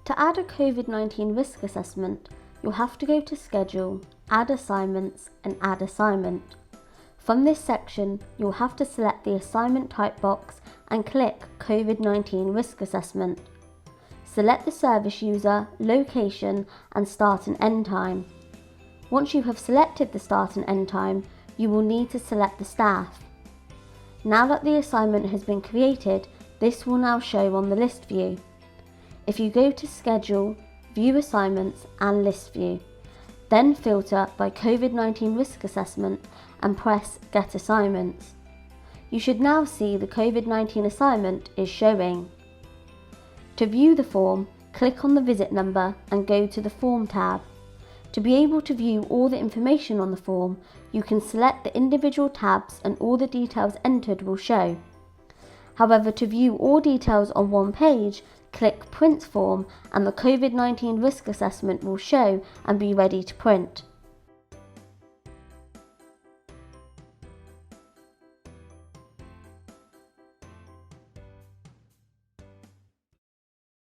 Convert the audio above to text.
To add a COVID-19 risk assessment, you'll have to go to Schedule, Add Assignments and Add Assignment. From this section, you'll have to select the assignment type box and click COVID-19 risk assessment. Select the service user, location and start and end time. Once you have selected the start and end time, you will need to select the staff. Now that the assignment has been created, this will now show on the list view. If you go to Schedule, View Assignments and List View, then filter by COVID-19 risk assessment and press Get Assignments. You should now see the COVID-19 assignment is showing. To view the form, click on the visit number and go to the Form tab. To be able to view all the information on the form, you can select the individual tabs and all the details entered will show. However, to view all details on one page, click Print Form and the COVID-19 risk assessment will show and be ready to print.